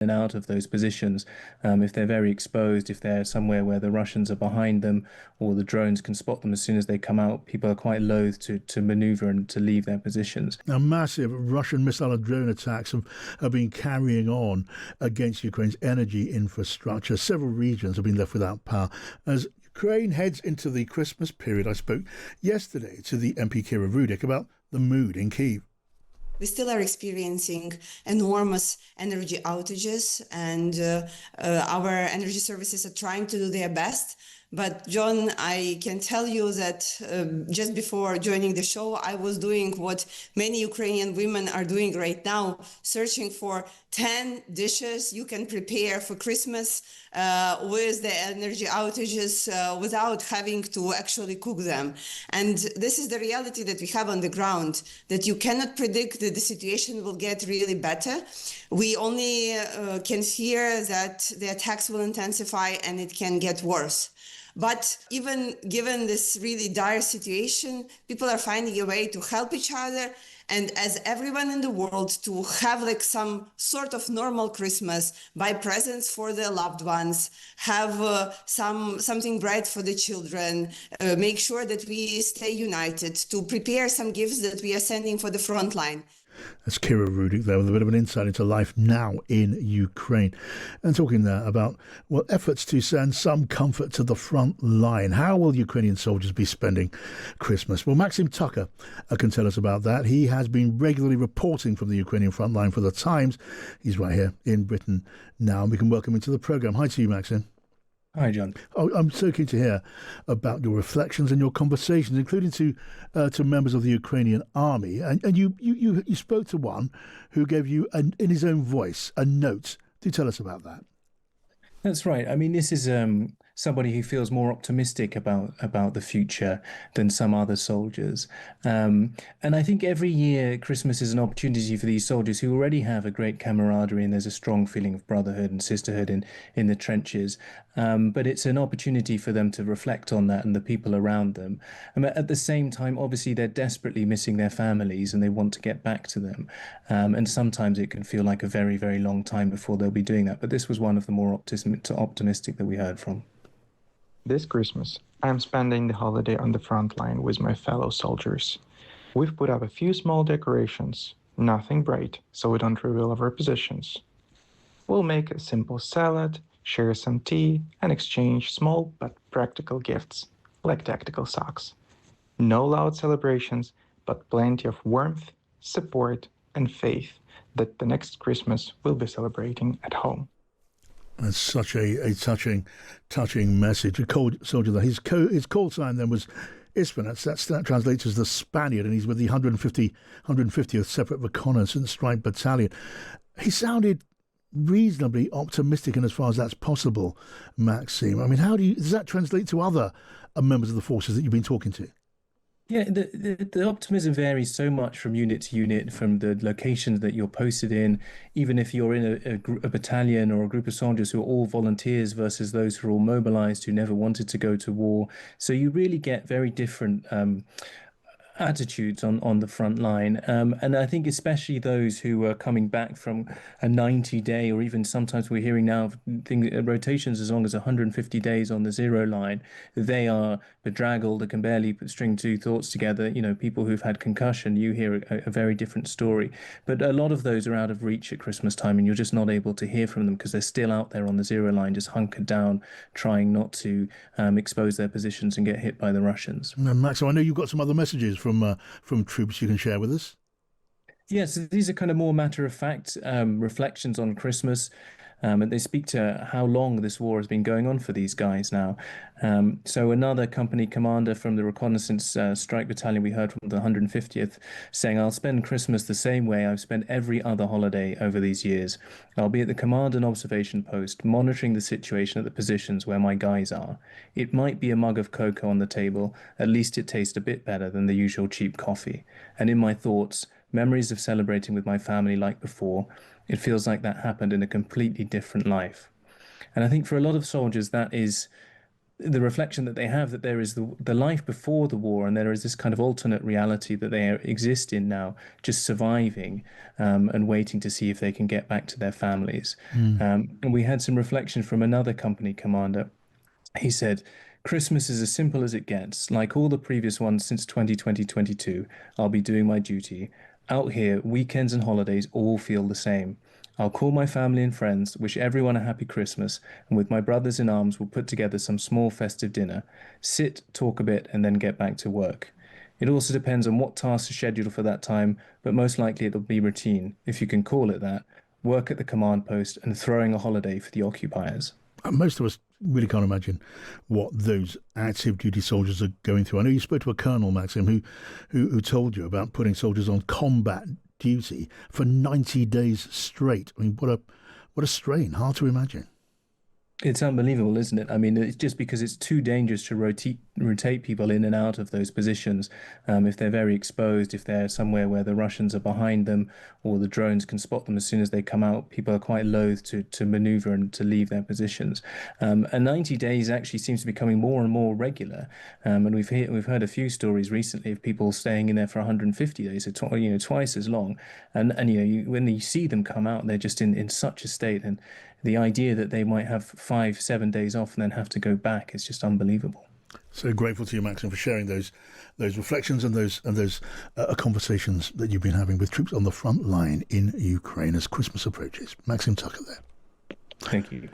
and out of those positions. If they're very exposed, if they're somewhere where the Russians are behind them or the drones can spot them as soon as they come out, people are quite loath to maneuver and to leave their positions. Now, massive Russian missile and drone attacks have been carrying on against Ukraine's energy infrastructure. Several regions have been left without power. As Ukraine heads into the Christmas period, I spoke yesterday to the MP Kira Rudik about the mood in Kyiv. We still are experiencing enormous energy outages, and our energy services are trying to do their best. But John, I can tell you that just before joining the show, I was doing what many Ukrainian women are doing right now, searching for 10 dishes you can prepare for Christmas with the energy outages without having to actually cook them. And this is the reality that we have on the ground, that you cannot predict that the situation will get really better. We only can fear that the attacks will intensify and it can get worse. But even given this really dire situation, people are finding a way to help each other, and as everyone in the world, to have like some sort of normal Christmas, buy presents for their loved ones, have something bright for the children, make sure that we stay united, to prepare some gifts that we are sending for the Frontline. That's Kira Rudik there with a bit of an insight into life now in Ukraine. And talking there about, well, efforts to send some comfort to the front line. How will Ukrainian soldiers be spending Christmas? Well, Maxim Tucker can tell us about that. He has been regularly reporting from the Ukrainian front line for the Times. He's right here in Britain now, and we can welcome him to the programme. Hi to you, Maxim. Hi, John. Oh, I'm so keen to hear about your reflections and your conversations, including to members of the Ukrainian army. And you spoke to one who gave you, in his own voice, a note. Do tell us about that. That's right. I mean, this is somebody who feels more optimistic about the future than some other soldiers. And I think every year Christmas is an opportunity for these soldiers who already have a great camaraderie, and there's a strong feeling of brotherhood and sisterhood in the trenches. But it's an opportunity for them to reflect on that and the people around them. And at the same time, obviously, they're desperately missing their families and they want to get back to them. And sometimes it can feel like a very, very long time before they'll be doing that. But this was one of the more optimistic that we heard from. This Christmas, I'm spending the holiday on the front line with my fellow soldiers. We've put up a few small decorations, nothing bright, so we don't reveal our positions. We'll make a simple salad, share some tea, and exchange small but practical gifts, like tactical socks. No loud celebrations, but plenty of warmth, support, and faith that the next Christmas we'll be celebrating at home. That's such a touching message. A cold soldier there. His call sign then was Ispan. That translates as the Spaniard, and he's with the 150th Separate Reconnaissance Strike Battalion. He sounded reasonably optimistic in as far as that's possible, Maxim. I mean, does that translate to other members of the forces that you've been talking to? Yeah, the optimism varies so much from unit to unit, from the locations that you're posted in, even if you're in a battalion or a group of soldiers who are all volunteers versus those who are all mobilized, who never wanted to go to war. So you really get very different attitudes on the front line. And I think especially those who are coming back from a 90-day, or even sometimes we're hearing now of rotations as long as 150 days on the zero line, they are bedraggled, they can barely string two thoughts together. You know, people who've had concussion, you hear a very different story. But a lot of those are out of reach at Christmas time, and you're just not able to hear from them because they're still out there on the zero line, just hunkered down, trying not to expose their positions and get hit by the Russians. Max, I know you've got some other messages from troops you can share with us. Yes, these are kind of more matter-of-fact reflections on Christmas, and they speak to how long this war has been going on for these guys now. So another company commander from the Reconnaissance Strike Battalion, we heard from the 150th, saying, "I'll spend Christmas the same way I've spent every other holiday over these years. I'll be at the command and observation post, monitoring the situation at the positions where my guys are. It might be a mug of cocoa on the table. At least it tastes a bit better than the usual cheap coffee. And in my thoughts, memories of celebrating with my family like before, it feels like that happened in a completely different life." And I think for a lot of soldiers, that is the reflection that they have that there is the life before the war, and there is this kind of alternate reality that they exist in now, just surviving and waiting to see if they can get back to their families. And we had some reflection from another company commander. He said, Christmas is as simple as it gets. Like all the previous ones since 2022, I'll be doing my duty. Out here, weekends and holidays all feel the same. I'll call my family and friends, wish everyone a happy Christmas, and with my brothers in arms, we'll put together some small festive dinner, sit, talk a bit, and then get back to work. It also depends on what tasks are scheduled for that time, but most likely it'll be routine, if you can call it that, work at the command post and throwing a holiday for the occupiers. Most of us really can't imagine what those active duty soldiers are going through. I know you spoke to a colonel, Maxim, who told you about putting soldiers on combat duty for 90 days straight. I mean, what a strain. Hard to imagine. It's unbelievable, isn't it? I mean, it's just because it's too dangerous to rotate people in and out of those positions. If they're very exposed, if they're somewhere where the Russians are behind them or the drones can spot them as soon as they come out, people are quite loath to maneuver and to leave their positions. And 90 days actually seems to be becoming more and more regular. And we've heard a few stories recently of people staying in there for 150 days, so twice as long. And when you see them come out, they're just in such a state. And the idea that they might have 5-7 days off and then have to go back is just unbelievable. So grateful to you, Maxim, for sharing those reflections and those conversations that you've been having with troops on the front line in Ukraine as Christmas approaches. Maxim Tucker there. Thank you.